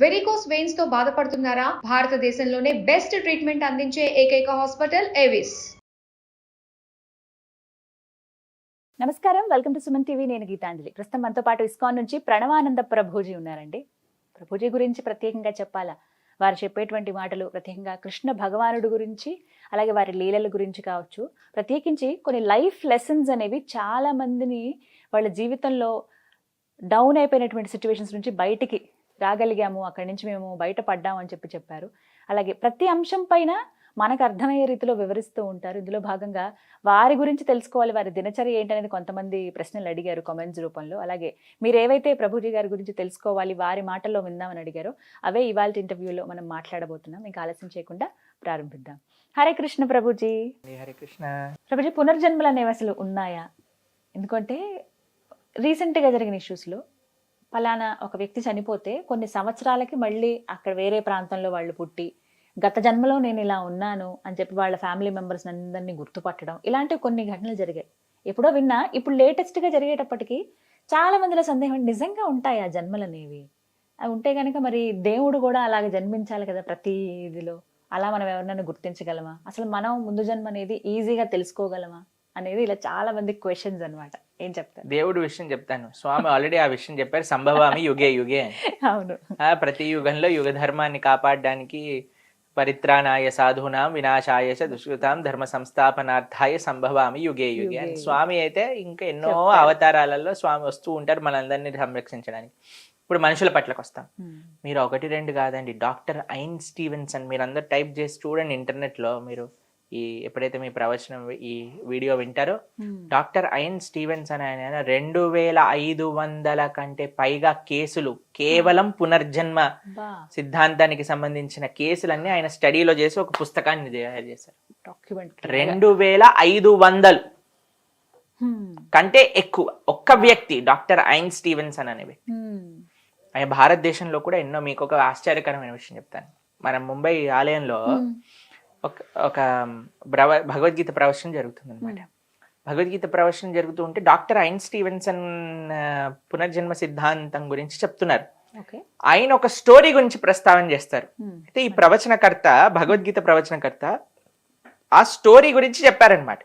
Varicose veins తో బాధపడుతున్నారా? భారతదేశంలోనే బెస్ట్ ట్రీట్మెంట్ అందించే ఏకైక హాస్పిటల్ ఏవిస్. నమస్కారం, వెల్కమ్ టు సుమన్ టీవీ. నేను గీతాంజలి. ప్రస్తుతం మనతో పాటు ఇస్కాన్ నుంచి ప్రణవానంద ప్రభుజీ ఉన్నారండి. ప్రభుజీ గురించి ప్రత్యేకంగా చెప్పాలా, వారు చెప్పేటువంటి మాటలు ప్రత్యేకంగా కృష్ణ భగవానుడు గురించి, అలాగే వారి లీలల గురించి కావచ్చు, ప్రత్యేకించి కొన్ని లైఫ్ లెసన్స్ అనేవి చాలా మందిని వాళ్ళ జీవితంలో డౌన్ అయిపోయినటువంటి సిచ్యువేషన్స్ నుంచి బయటికి రాగలిగాము, అక్కడి నుంచి మేము బయటపడ్డాము అని చెప్పారు. అలాగే ప్రతి అంశం పైన మనకు అర్థమయ్యే రీతిలో వివరిస్తూ ఉంటారు. ఇందులో భాగంగా వారి గురించి తెలుసుకోవాలి, వారి దినచర్య ఏంటనేది కొంతమంది ప్రశ్నలు అడిగారు కామెంట్స్ రూపంలో. అలాగే మీరు ఏవైతే ప్రభుజీ గారి గురించి తెలుసుకోవాలి, వారి మాటల్లో విందామని అడిగారో అవే ఇవాళ ఇంటర్వ్యూలో మనం మాట్లాడబోతున్నాం. ఇంకా ఆలస్యం చేయకుండా ప్రారంభిద్దాం. హరే కృష్ణ ప్రభుజీ. హరే కృష్ణ ప్రభుజీ, పునర్జన్మలు అనేవి అసలు ఉన్నాయా? ఎందుకంటే రీసెంట్గా జరిగిన ఇష్యూస్లో ఫలానా ఒక వ్యక్తి చనిపోతే కొన్ని సంవత్సరాలకి మళ్ళీ అక్కడ వేరే ప్రాంతంలో వాళ్ళు పుట్టి గత జన్మలో నేను ఇలా ఉన్నాను అని చెప్పి వాళ్ళ ఫ్యామిలీ మెంబర్స్ అందరినీ గుర్తుపట్టడం, ఇలాంటి కొన్ని ఘటనలు జరిగాయి. ఎప్పుడో విన్నా, ఇప్పుడు లేటెస్ట్గా జరిగేటప్పటికి చాలా మందిలో సందేహం, నిజంగా ఉంటాయి ఆ జన్మలు అనేవి? అవి ఉంటే కనుక మరి దేవుడు కూడా అలాగే జన్మించాలి కదా ప్రతి ఇదిలో. అలా మనం ఎవరినైనా గుర్తించగలమా? అసలు మనం ముందు జన్మ అనేది ఈజీగా తెలుసుకోగలమా అనేది ఇలా చాలా మంది క్వశ్చన్స్ అనమాట. ఏం చెప్తారు? దేవుడు విషయం చెప్తాను. స్వామి ఆల్రెడీ ఆ విషయం చెప్పారు, సంభవామి యుగే యుగే అని. అవును, ప్రతి యుగంలో యుగ ధర్మాన్ని కాపాడడానికి పరిత్రాణాయ సాధూనాం వినాశాయ చ దుష్కృతాం ధర్మ సంస్థాపనార్థాయ సంభవామి యుగే యుగే అని స్వామి అయితే ఇంకా ఎన్నో అవతారాలలో స్వామి వస్తూ ఉంటారు మనలందరినీ సంరక్షించడానికి. ఇప్పుడు మనుషుల పట్లకు వస్తాం. మీరు 1-2 కాదండి, డాక్టర్ ఐన్ స్టీవెన్సన్, మీరు అందరు టైప్ చేసి చూడండి ఇంటర్నెట్లో. మీరు ఎప్పుడైతే మీ ప్రవచనం ఈ వీడియో వింటారో, డాక్టర్ ఐన్ స్టీవెన్సన్ ఆయన 2500 కంటే పైగా కేసులు, కేవలం పునర్జన్మ సిద్ధాంతానికి సంబంధించిన కేసులన్నీ ఆయన స్టడీలో చేసి ఒక పుస్తకాన్ని తయారు చేశారు. 2500 కంటే ఎక్కువ ఒక్క వ్యక్తి, డాక్టర్ ఐన్ స్టీవెన్సన్ అనే వ్యక్తి. ఆయన భారతదేశంలో కూడా ఎన్నో, మీకు ఒక ఆశ్చర్యకరమైన విషయం చెప్తాను. మన ముంబై ఆలయంలో ఒక భగవద్గీత ప్రవచనం జరుగుతుంది అనమాట. భగవద్గీత ప్రవచనం జరుగుతూ ఉంటే డాక్టర్ ఐన్ స్టీవెన్సన్ పునర్జన్మ సిద్ధాంతం గురించి చెప్తున్నారు. ఆయన ఒక స్టోరీ గురించి ప్రస్తావన చేస్తారు. అయితే ఈ ప్రవచనకర్త, భగవద్గీత ప్రవచనకర్త ఆ స్టోరీ గురించి చెప్పారనమాట.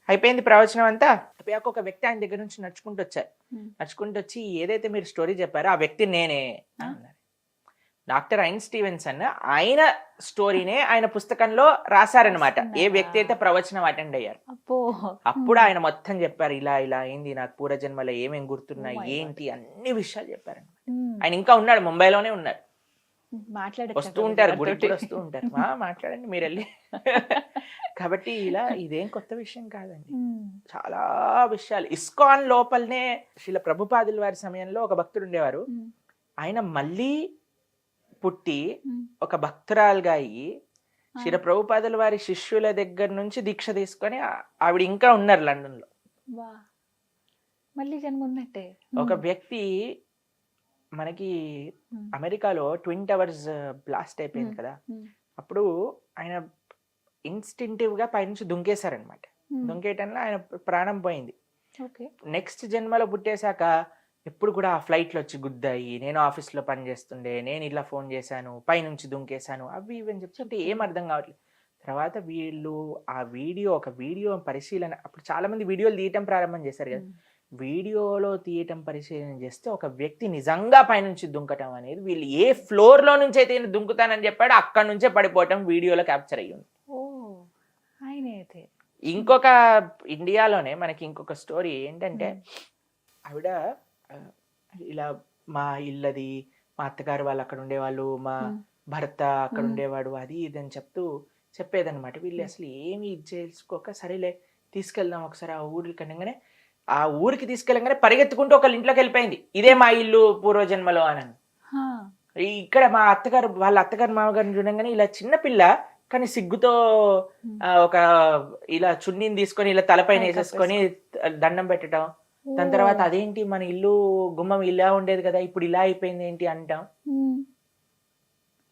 అయిపోయింది ప్రవచనం అంతా. ఒక వ్యక్తి ఆయన దగ్గర నుంచి నడుచుకుంటూ వచ్చారు. నడుచుకుంటూ వచ్చి, ఏదైతే మీరు స్టోరీ చెప్పారో ఆ వ్యక్తి నేనే అన్నారు. డాక్టర్ ఐన్ స్టీవెన్సన్ ఆయన స్టోరీనే ఆయన పుస్తకంలో రాశారనమాట, ఏ వ్యక్తి అయితే ప్రవచనం అటెండ్ అయ్యారు. అప్పుడు ఆయన మొత్తం చెప్పారు, ఇలా ఇలా అయింది, నాకు పూర్వజన్మలో ఏమేం గుర్తున్నాయి, ఏంటి, అన్ని విషయాలు చెప్పారనమాట. ఆయన ఇంకా ఉన్నాడు, ముంబైలోనే ఉన్నాడు, వస్తూ ఉంటారు, గుడికి వస్తూ ఉంటారు. మాట్లాడండి మీరు వెళ్ళి. కాబట్టి ఇలా ఇదేం కొత్త విషయం కాదండి, చాలా విషయాలు. ఇస్కాన్ లోపలనే శ్రీల ప్రభుపాదుల వారి సమయంలో ఒక భక్తుడు ఉండేవారు. ఆయన మళ్ళీ పుట్టి ఒక భక్తురాలుగా అయ్యి శ్రీల ప్రభుపాదుల వారి శిష్యుల దగ్గర నుంచి దీక్ష తీసుకొని ఆవిడ ఇంకా ఉన్నారు లండన్ లో. ఒక వ్యక్తి, మనకి అమెరికాలో ట్విన్ టవర్స్ బ్లాస్ట్ అయిపోయింది కదా, అప్పుడు ఆయన ఇన్స్టింటివ్ గా పైనుంచి దుంకేశారనమాట. దుంకేయటంలో ఆయన ప్రాణం పోయింది. నెక్స్ట్ జన్మలో పుట్టేశాక ఎప్పుడు కూడా ఆ ఫ్లైట్లో వచ్చి గుద్దాయి, నేను ఆఫీస్లో పనిచేస్తుండే, నేను ఇలా ఫోన్ చేశాను, పైనుంచి దుంకేశాను, అవి ఇవని చెప్తుంటే ఏం అర్థం కావట్లేదు. తర్వాత వీళ్ళు ఒక వీడియో పరిశీలన, అప్పుడు చాలా మంది వీడియోలు తీయటం ప్రారంభం చేశారు కదా, వీడియోలో తీయటం పరిశీలన చేస్తే ఒక వ్యక్తి నిజంగా పైనుంచి దుంకటం అనేది, వీళ్ళు ఏ ఫ్లోర్ లో నుంచి అయితే దుంకుతానని చెప్పాడు అక్కడ నుంచే పడిపోవటం వీడియోలో క్యాప్చర్ అయ్యింది. ఇంకొక ఇండియాలోనే మనకి ఇంకొక స్టోరీ ఏంటంటే, ఆవిడ ఇలా మా ఇల్లది, మా అత్తగారు వాళ్ళు అక్కడ ఉండేవాళ్ళు, మా భర్త అక్కడ ఉండేవాడు, అది ఇది అని చెప్పేదన్నమాట. వీళ్ళు అసలు ఏమి ఇది చేసుకోక, సరేలే తీసుకెళ్దాం ఒకసారి ఆ ఊరికి అనగానే, ఆ ఊరికి తీసుకెళ్ళగానే పరిగెత్తుకుంటూ ఒకళ్ళ ఇంట్లోకి వెళ్ళిపోయింది, ఇదే మా ఇల్లు పూర్వజన్మలో అని. ఇక్కడ మా అత్తగారు, వాళ్ళ అత్తగారు మామగారిని చూడంగానే ఇలా చిన్నపిల్ల కానీ సిగ్గుతో ఒక ఇలా చున్నీని తీసుకొని ఇలా తలపైన వేసేసుకొని దండం పెట్టడం. దాని తర్వాత అదేంటి మన ఇల్లు గుమ్మం ఇలా ఉండేది కదా, ఇప్పుడు ఇలా అయిపోయింది ఏంటి అంటాం.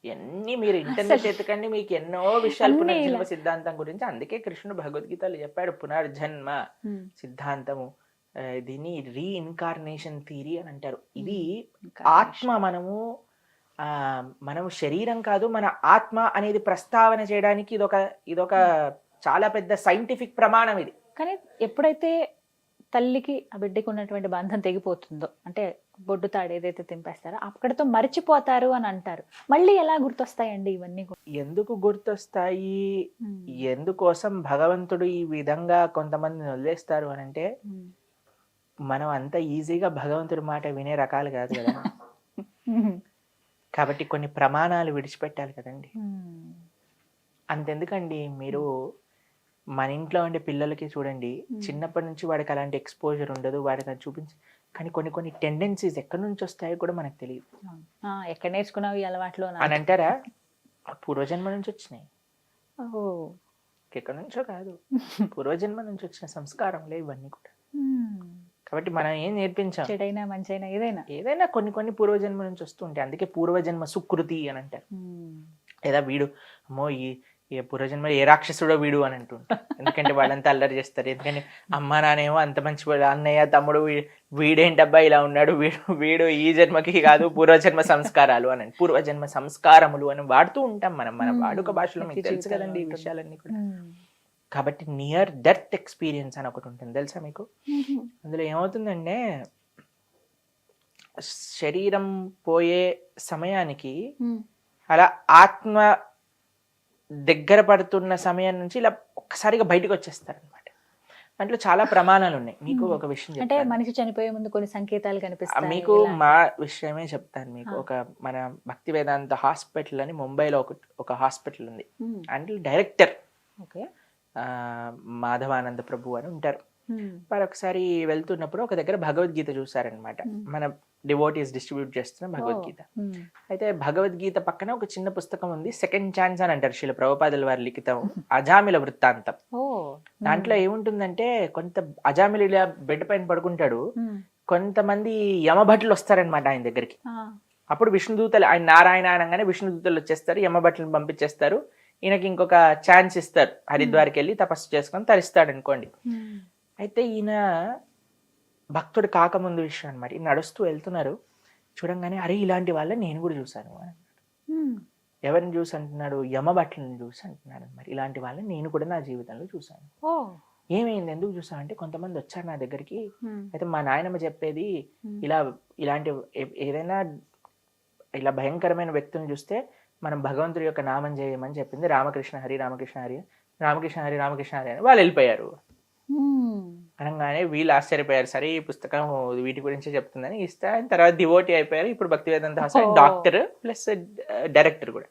ఎన్ని మీరు ఇంటర్నెట్ ఎత్తుకండి, మీకు ఎన్నో విషయాలు పునర్జన్మ సిద్ధాంతం గురించి. అందుకే కృష్ణుడు భగవద్గీతలో చెప్పాడు పునర్జన్మ సిద్ధాంతము. దీన్ని రీఇన్కార్నేషన్ థియరీ అని అంటారు. ఇది ఆత్మ మనము మనం శరీరం కాదు, మన ఆత్మ అనేది ప్రస్తావన చేయడానికి ఇదొక చాలా పెద్ద సైంటిఫిక్ ప్రమాణం ఇది. కానీ ఎప్పుడైతే తల్లికి ఆ బిడ్డకి ఉన్నటువంటి బంధం తెగిపోతుందో, అంటే బొడ్డు తాడు ఏదైతే తెంపేస్తారో అక్కడితో మర్చిపోతారు అని అంటారు. మళ్ళీ ఎలా గుర్తొస్తాయండి ఇవన్నీ? ఎందుకు గుర్తొస్తాయి, ఎందుకోసం భగవంతుడు ఈ విధంగా కొంతమందిని వదిలేస్తారు అని అంటే, మనం అంత ఈజీగా భగవంతుడి మాట వినే రకాలు కాదు కదా. కాబట్టి కొన్ని ప్రమాణాలు విడిచిపెట్టాలి కదండి. అంతెందుకండి, మీరు మన ఇంట్లో ఉండే పిల్లలకి చూడండి, చిన్నప్పటి నుంచి వాడికి అలాంటి ఎక్స్పోజర్ ఉండదు, వాడికి అది చూపించి, కానీ కొన్ని టెండెన్సీస్ ఎక్కడి నుంచి వస్తాయో కూడా మనకు తెలియదు. ఎక్కడ నేర్చుకున్నావు ఈ అలవాట్లు అని అంటారా? పూర్వజన్మ నుంచి వచ్చినాయి, ఎక్కడి నుంచో కాదు, పూర్వజన్మ నుంచి వచ్చిన సంస్కారంలే ఇవన్నీ కూడా. కాబట్టి మనం ఏం నేర్పించాం, చెడైనా మంచైనా ఏదైనా కొన్ని పూర్వజన్మ నుంచి వస్తుంటాయి. అందుకే పూర్వజన్మ సుకృతి అని అంటారు. లేదా వీడు అమ్మో ఈ పూర్వజన్మ ఏ రాక్షసుడో వీడు అని అంటుంటారు. ఎందుకంటే వాళ్ళంతా అల్లరి చేస్తారు. ఎందుకంటే అమ్మ నానేమో అంత మంచి అన్నయ్య తమ్ముడు వీడేంటబ్బా ఇలా ఉన్నాడు, వీడు ఈ జన్మకి కాదు, పూర్వజన్మ సంస్కారాలు అని, పూర్వజన్మ సంస్కారములు అని వాడుతూ ఉంటాం మనం మన వాడుక భాషలో. మీకు తెలుసు కదండి ఈ విషయాలన్నీ కూడా. కాబట్టి నియర్ డెత్ ఎక్స్పీరియన్స్ అని ఒకటి ఉంటుంది, తెలుసా మీకు? అందులో ఏమవుతుందంటే, శరీరం పోయే సమయానికి అలా ఆత్మ దగ్గర పడుతున్న సమయం నుంచి ఇలా ఒక్కసారిగా బయటకు వచ్చేస్తారు అనమాట. దాంట్లో చాలా ప్రమాణాలు ఉన్నాయి. మీకు ఒక విషయం అంటే మనిషి చనిపోయే ముందు కొన్ని సంకేతాలు కనిపిస్తాయి. మీకు మా విషయమే చెప్తాను మీకు. మన భక్తి వేదాంత హాస్పిటల్ అని ముంబైలో ఒక హాస్పిటల్ ఉంది. అంటే డైరెక్టర్ మాధవానంద ప్రభు అని ఉంటారు. వారు ఒకసారి వెళ్తున్నప్పుడు ఒక దగ్గర భగవద్గీత చూసారనమాట. మన డివోటీస్ డిస్ట్రిబ్యూట్ చేస్తున్న భగవద్గీత. అయితే భగవద్గీత పక్కన ఒక చిన్న పుస్తకం ఉంది, సెకండ్ ఛాన్స్ అని అంటారు, శ్రీల ప్రభుపాదుల వారి లిఖితం అజామిల వృత్తాంతం. దాంట్లో ఏముంటుందంటే, కొంత అజామిల ఇలా బెడ్ పైన పడుకుంటాడు, కొంతమంది యమభటులు వస్తారనమాట ఆయన దగ్గరికి. అప్పుడు విష్ణుదూతలు, ఆయన నారాయణ అనగానే విష్ణుదూతలు వచ్చేస్తారు, యమభటులను పంపించేస్తారు. ఈయనకి ఇంకొక ఛాన్స్ ఇస్తారు, హరిద్వార్కి వెళ్ళి తపస్సు చేసుకొని తరిస్తాడు అనుకోండి. అయితే ఈయన భక్తుడు కాకముందు విషయం అనమాట. ఈయన నడుస్తూ వెళ్తున్నారు, చూడంగానే అరే ఇలాంటి వాళ్ళని నేను కూడా చూశాను అని. ఎవరిని చూసి అంటున్నాడు? యమభట్లను చూసి అంటున్నాడు అనమాట. ఇలాంటి వాళ్ళని నేను కూడా నా జీవితంలో చూశాను. ఏమైంది, ఎందుకు చూసా అంటే, కొంతమంది వచ్చారు నా దగ్గరికి. అయితే మా నాయనమ్మ చెప్పేది, ఇలాంటి ఏదైనా ఇలా భయంకరమైన వ్యక్తులను చూస్తే మనం భగవంతుడి యొక్క నామం చేయమని చెప్పింది. రామకృష్ణ హరి రామకృష్ణ హరి రామకృష్ణ హరి రామకృష్ణ హరి అని వాళ్ళు వెళ్ళిపోయారు. అనగానే వీళ్ళు ఆశ్చర్యపోయారు, సరే ఈ పుస్తకం వీటి గురించే చెప్తుందని ఇస్తే తర్వాత డివోటీ అయిపోయారు. ఇప్పుడు భక్తి వేదాంత హాస్పిటల్ డాక్టర్ ప్లస్ డైరెక్టర్ కూడా.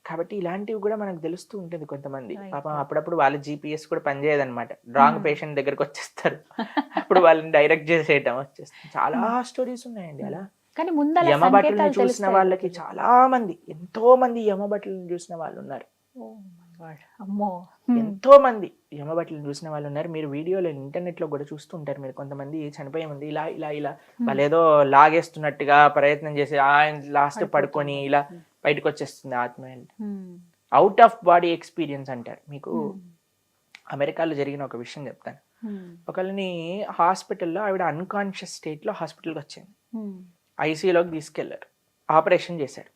కాబట్టి ఇలాంటివి కూడా మనకు తెలుస్తూ ఉంటుంది. కొంతమంది పాపం అప్పుడప్పుడు వాళ్ళ GPS కూడా పనిచేయదనమాట, రాంగ్ పేషెంట్ దగ్గరకు వచ్చేస్తారు, అప్పుడు వాళ్ళని డైరెక్ట్ చేసేయటం వచ్చేస్తుంది. చాలా స్టోరీస్ ఉన్నాయండి అలా. యమభటులను చూసిన వాళ్ళకి చాలా మంది, ఎంతో మంది యమభటులను చూసిన వాళ్ళు ఉన్నారు. ఎంతో మంది యమభటులను చూసిన వాళ్ళు ఉన్నారు. మీరు వీడియోలో ఇంటర్నెట్ లో కూడా చూస్తుంటారు. మీరు కొంతమంది చనిపోయే ముందు ఇలా ఇలా ఇలా వాళ్ళు ఏదో లాగేస్తున్నట్టుగా ప్రయత్నం చేసి ఆయన లాస్ట్ పడుకొని ఇలా బయటకు వచ్చేస్తుంది ఆత్మ. అవుట్ ఆఫ్ బాడీ ఎక్స్పీరియన్స్ అంటారు. మీకు అమెరికాలో జరిగిన ఒక విషయం చెప్తాను. ఒకళ్ళని హాస్పిటల్లో, ఆవిడ అన్కాన్షియస్ స్టేట్ లో హాస్పిటల్కి వచ్చింది. ఐసీయూలోకి తీసుకెళ్లారు, ఆపరేషన్ చేశారు.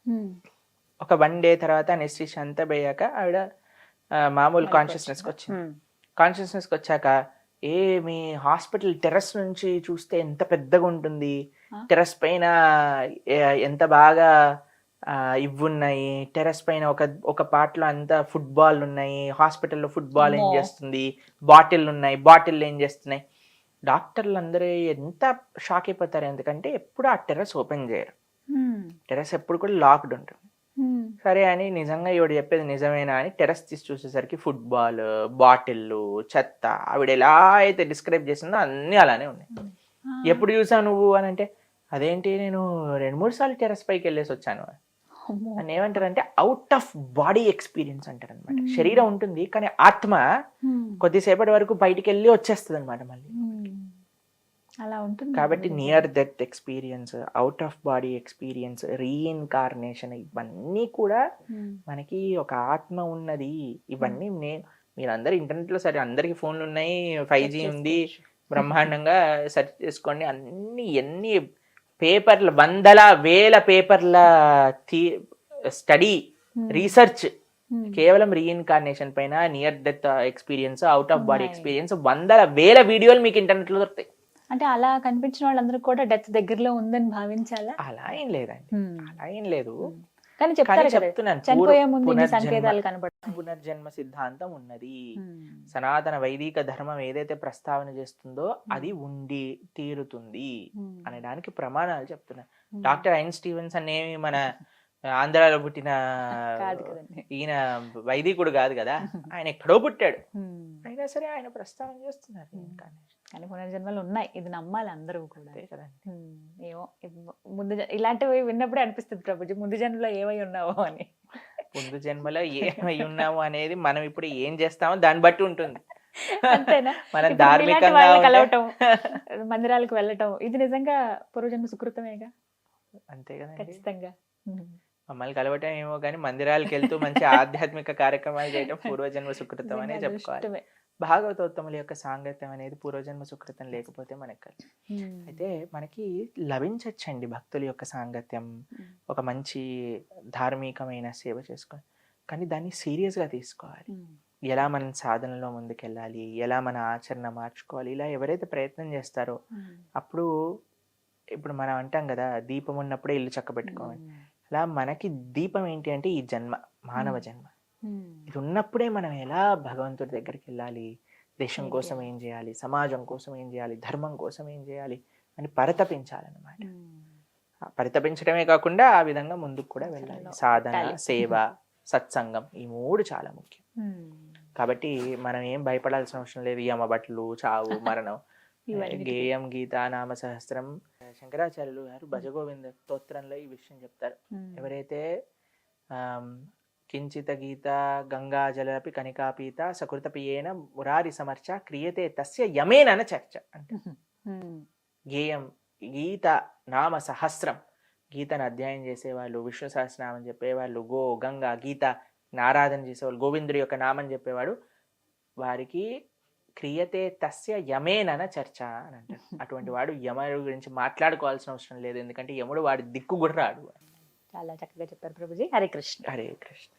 ఒక 1 day తర్వాత అనెస్థీషియా అంతా పోయాక ఆవిడ మామూలు కాన్షియస్నెస్కి వచ్చింది. కాన్షియస్నెస్కి వచ్చాక మీ హాస్పిటల్ టెర్రస్ నుంచి చూస్తే ఎంత పెద్దగా ఉంటుంది, టెర్రస్ పైన ఎంత బాగా ఇవ్వున్నాయి, టెర్రస్ పైన ఒక పార్ట్లో అంతా ఫుట్బాల్ ఉన్నాయి, హాస్పిటల్లో ఫుట్బాల్ ఏం చేస్తుంది, బాటిల్ ఉన్నాయి, బాటిల్ ఏం చేస్తున్నాయి. డాక్టర్లు అందరూ ఎంత షాక్ అయిపోతారు, ఎందుకంటే ఎప్పుడు ఆ టెర్రస్ ఓపెన్ చేయరు, టెర్రస్ ఎప్పుడు కూడా లాక్డ్ ఉంటుంది. సరే అని నిజంగా ఈవిడ చెప్పేది నిజమేనా అని టెర్రస్ తీసి చూసేసరికి ఫుట్బాల్, బాటిల్లు, చెత్త, ఆవిడ ఎలా అయితే డిస్క్రైబ్ చేసిందో అన్నీ అలానే ఉన్నాయి. ఎప్పుడు చూసావు నువ్వు అని అంటే, అదేంటి నేను 2-3 సార్లు టెర్రస్ పైకి వెళ్ళేసి వచ్చాను అని. ఏమంటారంటే అవుట్ ఆఫ్ బాడీ ఎక్స్పీరియన్స్ అంటారు అనమాట. శరీరం ఉంటుంది కానీ ఆత్మ కొద్దిసేపటి వరకు బయటికి వెళ్ళి వచ్చేస్తుంది అనమాట మళ్ళీ. అలా ఉంటుంది. కాబట్టి near death experience, out of body experience, reincarnation, ఇవన్నీ కూడా మనకి ఒక ఆత్మ ఉన్నది. ఇవన్నీ మీరందరూ ఇంటర్నెట్ లో సరే అందరికి ఫోన్లు ఉన్నాయి, 5G ఉంది, బ్రహ్మాండంగా సెర్చ్ చేసుకోండి. ఎన్ని పేపర్ల వందల వేల పేపర్ల స్టడీ రీసెర్చ్ కేవలం రీఇన్కార్నేషన్ పైన, near death experience, out of body experience, వందల వేల వీడియోలు మీకు ఇంటర్నెట్ లో దొరుకుతాయి. అంటే అలా కనిపించిన వాళ్ళందరూ కూడా డెత్ దగ్గరలో ఉందని భావించాలా? అలా ఏం లేదండి, అలా ఏం లేదు. కానీ చెప్తారు కదా, చెప్తున్నాను, చనిపోయే ముందు ఇన్ని సంకేతాలు కనబడతాయి. పునర్జన్మ సిద్ధాంతం ఉన్నది. సనాతన వైదిక ధర్మం ఏదైతే ప్రస్తావన చేస్తుందో అది ఉండి తీరుతుంది అనడానికి ప్రమాణాలు చెప్తున్నా. డాక్టర్ ఐన్ స్టీవెన్స్ అనేవి మన ఆంధ్రాలో పుట్టిన ఈయన వైదికుడు కాదు కదా, ఆయన ఎక్కడో పుట్టాడు, అయినా సరే ఆయన ప్రస్తావన చేస్తున్నారు. కానీ పునర్జన్మలు ఉన్నాయి, ఇది నమ్మాలి అందరూ కూడా. ఏమో ముందు ఇలాంటివి విన్నప్పుడే అనిపిస్తుంది ప్రభుజీ, ముందు జన్మలో ఏమై ఉన్నావో అని. ముందు జన్మలో ఏమై ఉన్నాము అనేది మనం ఇప్పుడు ఏం చేస్తామో దాన్ని బట్టి ఉంటుంది. అంతేనా? మనం ధార్మికంగా కలవటం, మందిరాలకు వెళ్ళటం, ఇది నిజంగా పూర్వజన్మ సుకృతమేగా. అంతే కదా, ఖచ్చితంగా. మమ్మల్ని కలవటం ఏమో కానీ మందిరాలకు వెళ్తూ మంచి ఆధ్యాత్మిక కార్యక్రమాలు చేయడం పూర్వజన్మ సుకృతం అనే చెప్పుకోవాలి. భాగవతోత్తముల యొక్క సాంగత్యం అనేది పూర్వజన్మ సుకృతం లేకపోతే మనకు అయితే మనకి లభించచ్చండి భక్తుల యొక్క సాంగత్యం, ఒక మంచి ధార్మికమైన సేవ చేసుకొని. కానీ దాన్ని సీరియస్గా తీసుకోవాలి. ఎలా మనం సాధనలో ముందుకెళ్ళాలి, ఎలా మన ఆచరణ మార్చుకోవాలి, ఇలా ఎవరైతే ప్రయత్నం చేస్తారో అప్పుడు, ఇప్పుడు మనం అంటాం కదా దీపం ఉన్నప్పుడే ఇల్లు చక్కబెట్టుకోవాలి, అలా మనకి దీపం ఏంటి అంటే ఈ జన్మ, మానవ జన్మ. ఇది ఉన్నప్పుడే మనం ఎలా భగవంతుడి దగ్గరికి వెళ్ళాలి, దేశం కోసం ఏం చేయాలి, సమాజం కోసం ఏం చేయాలి, ధర్మం కోసం ఏం చేయాలి అని పరితపించాలన్నమాట. పరితపించడమే కాకుండా ఆ విధంగా ముందుకు కూడా వెళ్ళాలి. సాధన, సేవ, సత్సంగం, ఈ మూడు చాలా ముఖ్యం. కాబట్టి మనం ఏం భయపడాల్సిన అవసరం లేదు. యమబట్లు, చావు, మరణం. గేయం గీతా నామ సహస్రం. శంకరాచార్యులు గారు భజగోవింద స్తోత్రంలో ఈ విషయం చెప్తారు. ఎవరైతే కించిత గీత గంగాజలపి కనికాపీత సకృతపియేన మురారి సమర్చ క్రియతే తస్య యమేన చర్చ అంటే గేయం గీత నామ సహస్రం, గీతను అధ్యయనం చేసేవాళ్ళు, విష్ణు సహస్రనామం చెప్పేవాళ్ళు, గంగా గీత ఆరాధన చేసేవాళ్ళు, గోవిందుడి యొక్క నామం చెప్పేవాడు, వారికి క్రియతే తస్య యమేన చర్చ అని అంటారు. అటువంటి వాడు యముడు గురించి మాట్లాడుకోవాల్సిన అవసరం లేదు, ఎందుకంటే యముడు వాడి దిక్కు కూడా రాడు. చాలా చక్కగా చెప్పారు ప్రభుజీ. హరే కృష్ణ. హరే కృష్ణ.